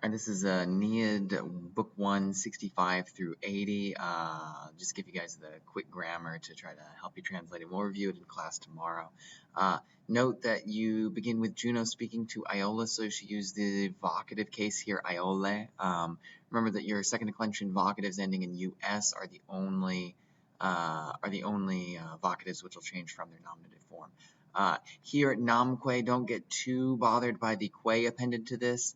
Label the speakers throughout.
Speaker 1: And this is Aeneid Book 1, 65 through 80. Just give you guys the quick grammar to try to help you translate it. We'll review it in class tomorrow. Note that you begin with Juno speaking to Iola, so she used the vocative case here, Iole. Remember that your second declension vocatives ending in us are the only vocatives which will change from their nominative form. Here at namque, don't get too bothered by the que appended to this.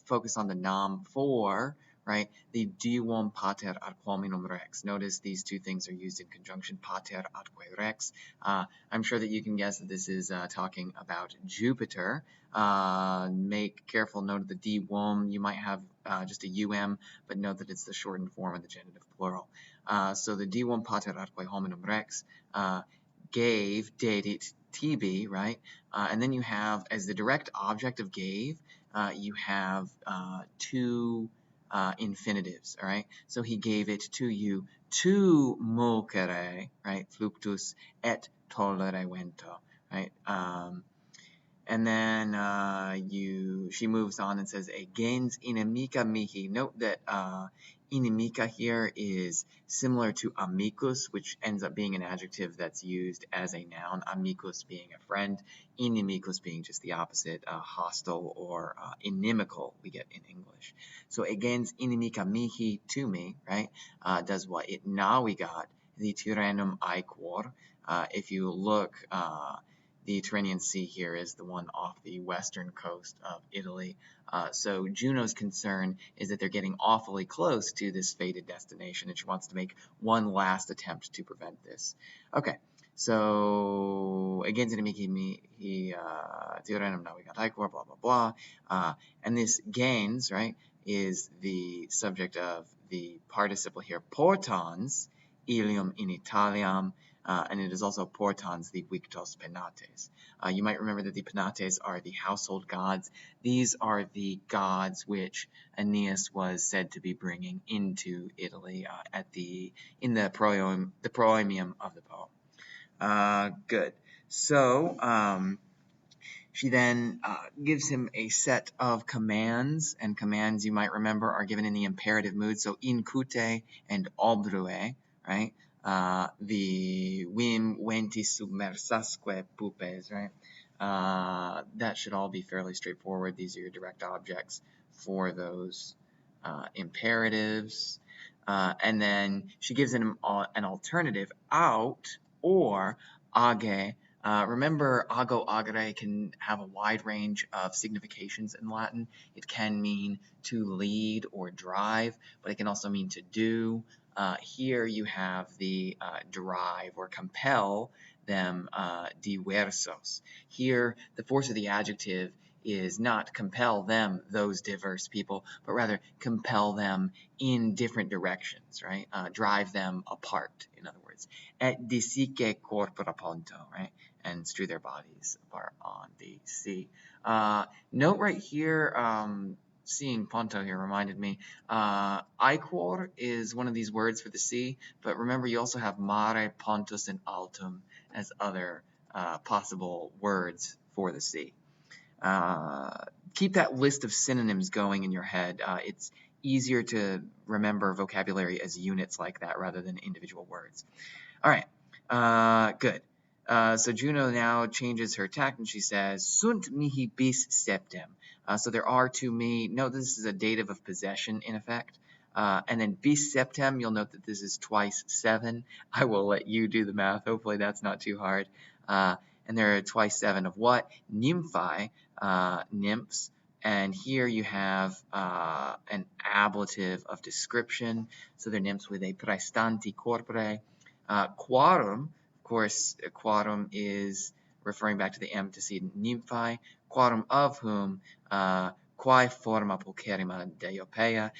Speaker 1: Focus on the nam for, right? The diuum pater ad quominum rex. Notice these two things are used in conjunction, pater adque rex. I'm sure that you can guess that this is talking about Jupiter. Make careful note of the diuum. You might have just a um, but note that it's the shortened form of the genitive plural. So the diuum pater adque hominum rex gave, dedit, TB, right? And then you have, as the direct object of gave, you have two infinitives, all right? So he gave it to you to mulcere, right? Fluctus et tollere vento, right? And then she moves on and says, "E gens inimica mihi." Note that inimica here is similar to amicus, which ends up being an adjective that's used as a noun. Amicus being a friend, inimicus being just the opposite, hostile or inimical, we get in English. So "E gens inimica mihi," to me, right? Does what? Now we got the Tyrrhenum aequor. If you look, the Tyrrhenian Sea here is the one off the western coast of Italy. So Juno's concern is that they're getting awfully close to this fated destination, and she wants to make one last attempt to prevent this. Okay, so again, he Tyrrhenum navigat aequor, blah blah blah, and this gains, right, is the subject of the participle here, portans ilium in Italiam. And it is also portans the victos penates. You might remember that the penates are the household gods. These are the gods which Aeneas was said to be bringing into Italy in the proemium of the poem. Good. So she then gives him a set of commands, and commands you might remember are given in the imperative mood. So incute and obrue, right? The vim venti submersasque pupes, right? That should all be fairly straightforward. These are your direct objects for those imperatives. And then she gives him an alternative, out or age. Remember, ago, agere can have a wide range of significations in Latin. It can mean to lead or drive, but it can also mean to do. Here you have the drive or compel them, diversos. Here, the force of the adjective is not compel them, those diverse people, but rather compel them in different directions, right? Drive them apart, in other words. Et disique corpora ponto, right? And strew their bodies apart on the sea. Note right here, seeing ponto here reminded me, iquor is one of these words for the sea, but remember you also have mare, pontus, and altum as other possible words for the sea. Keep that list of synonyms going in your head. It's easier to remember vocabulary as units like that rather than individual words. All right, good. So Juno now changes her tact and she says, "Sunt mihi bis septem." So there are to me. Note this is a dative of possession in effect. And then bis septem, you'll note that this is twice 7. I will let you do the math. Hopefully that's not too hard. And there are twice 7 of what? Nymphae, nymphs. And here you have an ablative of description. So they're nymphs with a praestanti corpore. Quarum, of course, quarum is referring back to the antecedent nymphae, quarum of whom, quae forma pulcherrima Deiopeia.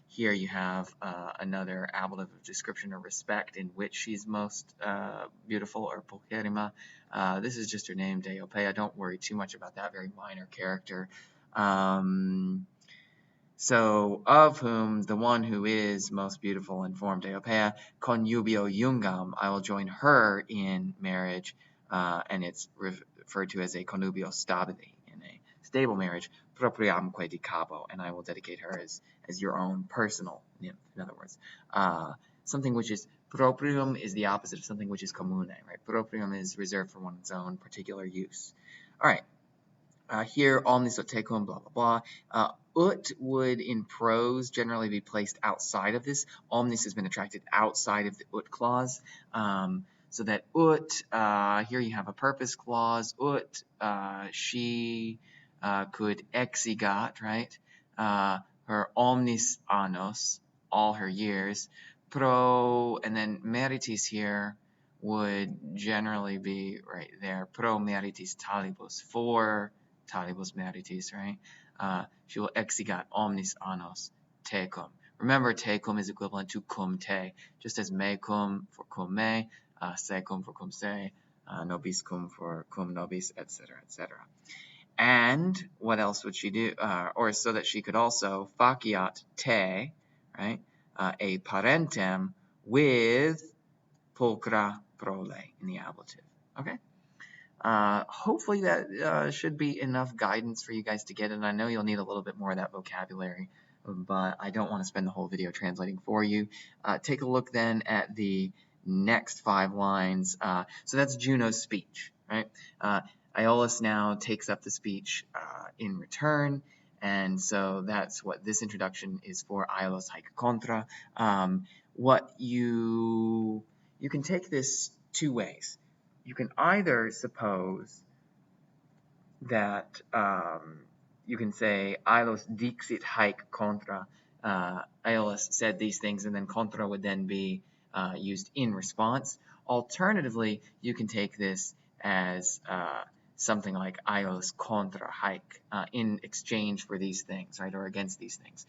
Speaker 1: Here you have another ablative of description or respect in which she's most beautiful, or pulcherrima. This is just her name, Deiopeia. Don't worry too much about that very minor character. So, of whom the one who is most beautiful and formed, Deiopeia, connubio jungam, I will join her in marriage, and it's referred to as a connubio stabili, in a stable marriage, propriamque di cabo, and I will dedicate her as your own personal nymph, in other words. Something which is proprium is the opposite of something which is commune, right? Proprium is reserved for one's own particular use. All right. Here, omnis ut tecum, blah, blah, blah. Ut would, in prose, generally be placed outside of this. Omnis has been attracted outside of the ut clause. So that ut, here you have a purpose clause. Ut, she could exigat, right? Her omnis annos, all her years. Pro, and then meritis here would generally be right there. Pro meritis talibus, for talibus meritis, right? She will exigat omnis annos tecum. Remember, tecum is equivalent to cum te, just as mecum for cum me, secum for cum se, nobis cum for cum nobis, etc., etc. And what else would she do? Or so that she could also faciat te, right? A parentem with pulchra prole in the ablative. Okay? Hopefully that should be enough guidance for you guys to get it. And I know you'll need a little bit more of that vocabulary, but I don't want to spend the whole video translating for you. Take a look then at the next 5 lines. So that's Juno's speech, right? Aeolus now takes up the speech in return, and so that's what this introduction is for, Aeolus haec contra. What you can take this 2 ways. You can either suppose that you can say Aeolus dixit haec contra. Aeolus said these things, and then contra would then be used in response. Alternatively, you can take this as something like Aeolus contra haec, in exchange for these things, right, or against these things.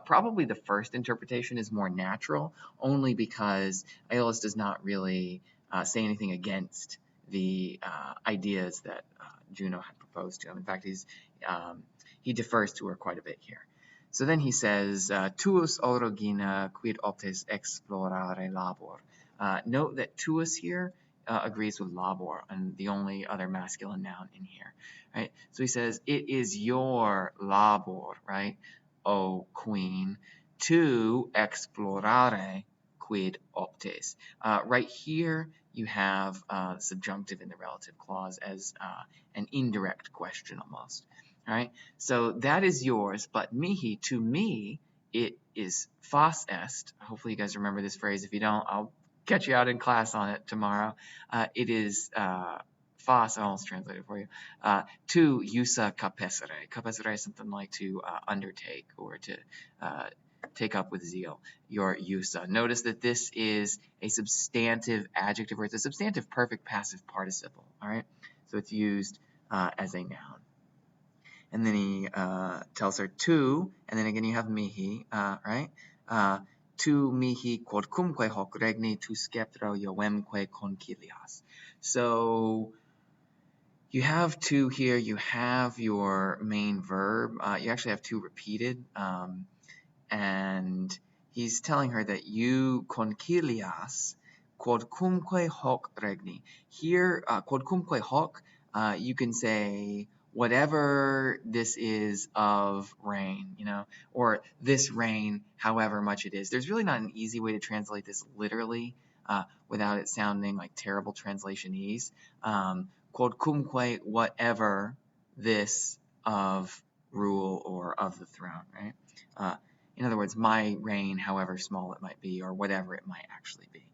Speaker 1: Probably the first interpretation is more natural, only because Aeolus does not really say anything against the ideas that Juno had proposed to him. In fact, he defers to her quite a bit here. So then he says, tuus orogina quid optes explorare labor. Note that tuus here agrees with labor, and the only other masculine noun in here, right? So he says, it is your labor, right, O queen, to explorare quid optes. Right here, you have subjunctive in the relative clause as an indirect question almost. All right, so that is yours, but mihi, to me, it is fas est. Hopefully you guys remember this phrase. If you don't, I'll catch you out in class on it tomorrow. It is fas, I almost translated for you, to usa capesere. Capesere is something like to undertake or to take up with zeal, your usa. Notice that this is a substantive adjective, or it's a substantive perfect passive participle, all right? So it's used as a noun. And then he tells her to, and then again you have mihi, right? Tu mihi quodcumque hoc regni tu sceptro iovemque concilias. So you have to here, you have your main verb. You actually have 2 repeated. And he's telling her that you concilias quodcumque hoc regni. Here, quodcumque hoc, you can say whatever this is of rain, you know, or this rain, however much it is. There's really not an easy way to translate this literally without it sounding like terrible translation-ese. Quodcumque, whatever this of rule or of the throne, right? In other words, my reign, however small it might be, or whatever it might actually be.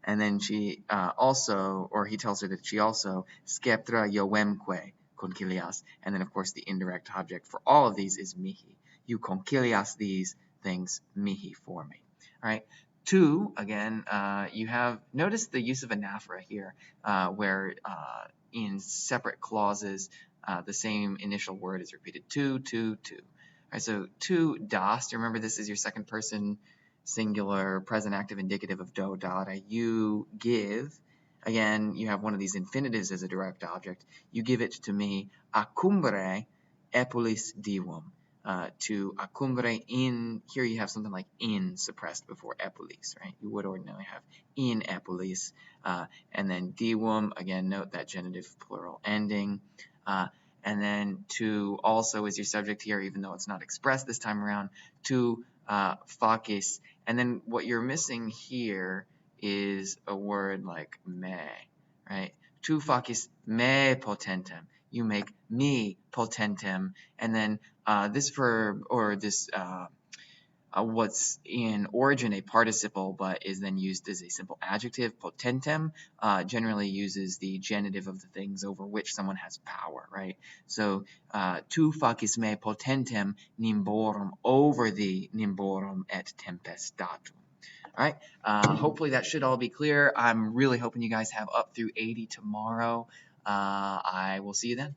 Speaker 1: And then she also, or he tells her that she also, sceptra iovemque concilias. And then, of course, the indirect object for all of these is mihi. You concilias these things mihi for me. All right. 2, again, you have, notice the use of anaphora here, where in separate clauses, the same initial word is repeated. To. All right, so to das, remember this is your second person singular present active indicative of do, dare. You give, again, you have one of these infinitives as a direct object. You give it to me, accumbere epulis divum. To accumbere in, here you have something like in suppressed before epulis, right? You would ordinarily have in epulis. And then divum, again, note that genitive plural ending. and then to also is your subject here, even though it's not expressed this time around, to facis. And then what you're missing here is a word like me, right? Tu facis me potentem. You make me potentem, and then this verb, or this what's in origin a participle but is then used as a simple adjective, potentem, generally uses the genitive of the things over which someone has power, right? So tu facis me potentem nimborum, over the nimborum et tempestatum. All right, hopefully that should all be clear. I'm really hoping you guys have up through 80 tomorrow. I will see you then.